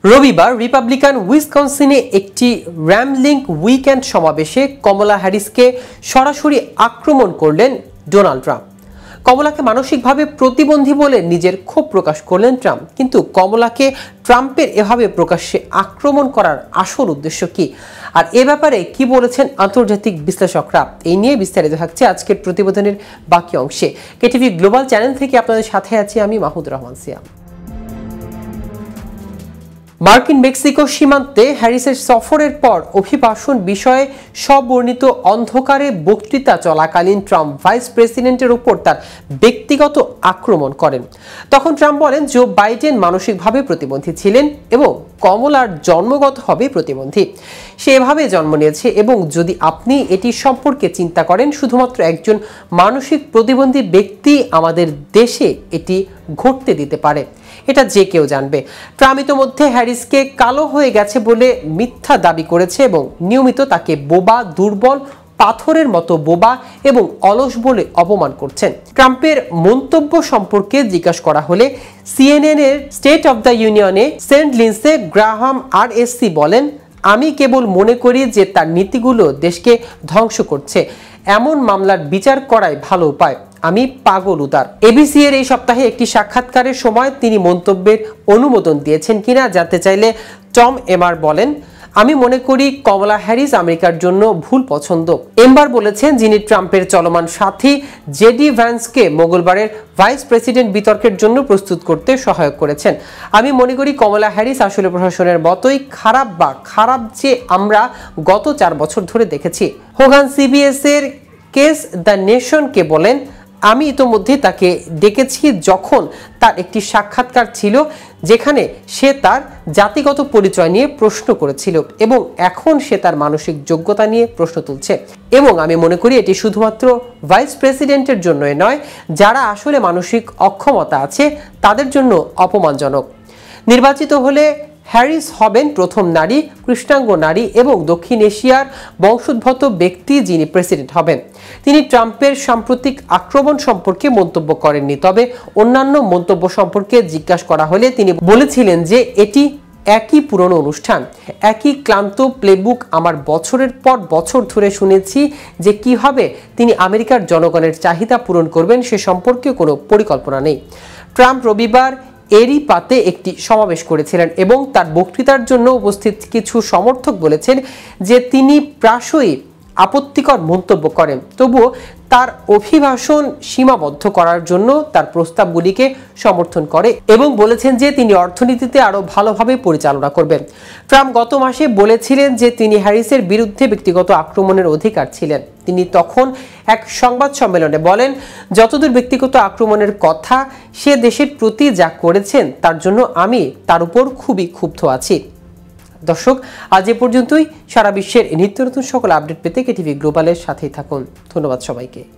রবিবার রিপাবলিকান উইসকনসিনে একটি র্যামলিং উইকেন্ড সমাবেশে কমলা হ্যারিসকে সরাসরি আক্রমণ করলেন ডোনাল্ড ট্রাম্প। কমলাকে মানসিকভাবে প্রতিবন্ধী বলে নিজের ক্ষোভ প্রকাশ করলেন ট্রাম্প। কিন্তু কমলাকে ট্রাম্পের এভাবে প্রকাশ্যে আক্রমণ করার আসল উদ্দেশ্য কি, আর এ ব্যাপারে কি বলেছেন আন্তর্জাতিক বিশ্লেষকরা, এই নিয়ে বিস্তারিত থাকছে আজকের প্রতিবেদনের বাকি অংশে। কেটিভি গ্লোবাল চ্যানেল থেকে আপনাদের সাথে আছি আমি মাহমুদ রহমান সিয়াম। মার্কিন মেক্সিকো সীমান্তে হ্যারিসের সফরের পর অভিবাসন বিষয়ে স্ববর্ণিত অন্ধকারে বক্তৃতা চলাকালীন ট্রাম্প ভাইস প্রেসিডেন্টের উপর তার ব্যক্তিগত আক্রমণ করেন। তখন ট্রাম্প বলেন জো বাইডেন মানসিকভাবে প্রতিবন্ধী ছিলেন এবং কমলার জন্মগতভাবে প্রতিবন্ধী, সে এভাবে জন্ম নিয়েছে এবং যদি আপনি এটি সম্পর্কে চিন্তা করেন, শুধুমাত্র একজন মানসিক প্রতিবন্ধী ব্যক্তি আমাদের দেশে এটি ঘটতে দিতে পারে, এটা যে কেউ জানবে। ট্রাম্প ইতোমধ্যে হ্যারিসকে কালো হয়ে গেছে বলে মিথ্যা দাবি করেছে এবং নিয়মিত তাকে বোবা, দুর্বল, পাথরের মতো বোবা এবং অলস বলে অপমান করছেন। ট্রাম্পের মন্তব্য সম্পর্কে জিজ্ঞাসা করা হলে সিএনএন এর স্টেট অব দ্য ইউনিয়নে সেন্ট লিন্সে গ্রাহাম আরএসসি বলেন, আমি কেবল মনে করি যে তার নীতিগুলো দেশকে ধ্বংস করছে, এমন মামলার বিচার করাই ভালো উপায়, আমি পাগল উদার। এবিসি এর এই সপ্তাহে একটি সাক্ষাৎকারের সময় তিনি মন্তব্যের অনুমোদন দিয়েছেন কিনা জানতে চাইলে টম এমার বলেন, আমি মনে করি কমলা হ্যারিস আমেরিকার জন্য ভুল পছন্দ। এম্বার বলেছেন, যিনি ট্রাম্পের চলমান সাথী জেডি ভ্যান্সকে মঙ্গলবারের ভাইস প্রেসিডেন্ট বিতর্কের জন্য প্রস্তুত করতে সহায়ক করেছেন। আমি মনে করি কমলা হ্যারিস আসলে প্রশাসনের মতোই খারাপ, বা খারাপ যে আমরা গত 4 বছর ধরে দেখেছি। হোগান সিবিএস এর কেস দ্য নেশনকে বলেন, আমি ইতোমধ্যে তাকে ডেকেছি যখন তার একটি সাক্ষাৎকার ছিল যেখানে সে তার জাতিগত পরিচয় নিয়ে প্রশ্ন করেছিল এবং এখন সে তার মানসিক যোগ্যতা নিয়ে প্রশ্ন তুলছে, এবং আমি মনে করি এটি শুধুমাত্র ভাইস প্রেসিডেন্টের জন্যই নয়, যারা আসলে মানসিক অক্ষমতা আছে তাদের জন্য অপমানজনক। নির্বাচিত হলে হ্যারিস হবেন প্রথম নারী, কৃষ্ণাঙ্গ নারী এবং দক্ষিণ এশিয়ার বংশোদ্ভূত ব্যক্তি যিনি প্রেসিডেন্ট হবেন। তিনি ট্রাম্পের সাম্প্রতিক আক্রমণ সম্পর্কে মন্তব্য করেননি, তবে অন্যান্য মন্তব্য সম্পর্কে জিজ্ঞাসা করা হলে তিনি বলেছিলেন যে এটি একই পুরনো অনুষ্ঠান, একই ক্লান্ত প্লেবুক। আমার বছরের পর বছর ধরে শুনেছি যে কিভাবে তিনি আমেরিকার জনগণের চাহিদা পূরণ করবেন সে সম্পর্কে কোনো পরিকল্পনা নেই। ট্রাম্প রবিবার এরই পাতে একটি সমাবেশ করেছিলেন এবং তার বক্তৃতার জন্য উপস্থিত কিছু সমর্থক বলেছেন যে তিনি প্রায়শই আপত্তিকর মন্তব্য করেন, তবুও তার অভিভাষণ সীমাবদ্ধ করার জন্য তার প্রস্তাবগুলিকে সমর্থন করে এবং বলেছেন যে তিনি অর্থনীতিতে আরো ভালোভাবে পরিচালনা করবেন। ট্রাম্প গত মাসে বলেছিলেন যে তিনি হ্যারিসের বিরুদ্ধে ব্যক্তিগত আক্রমণের অধিকার ছিলেন। তিনি তখন এক সংবাদ সম্মেলনে বলেন, যতদূর ব্যক্তিগত আক্রমণের কথা, সে দেশের প্রতি যা করেছেন তার জন্য আমি তার উপর খুবই ক্ষুব্ধ আছি। দর্শক, আজ এ পর্যন্তই। সারা বিশ্বের নিত্য নতুন সকল আপডেট পেতে কেটিভি গ্লোবালের সাথেই থাকুন। ধন্যবাদ সবাইকে।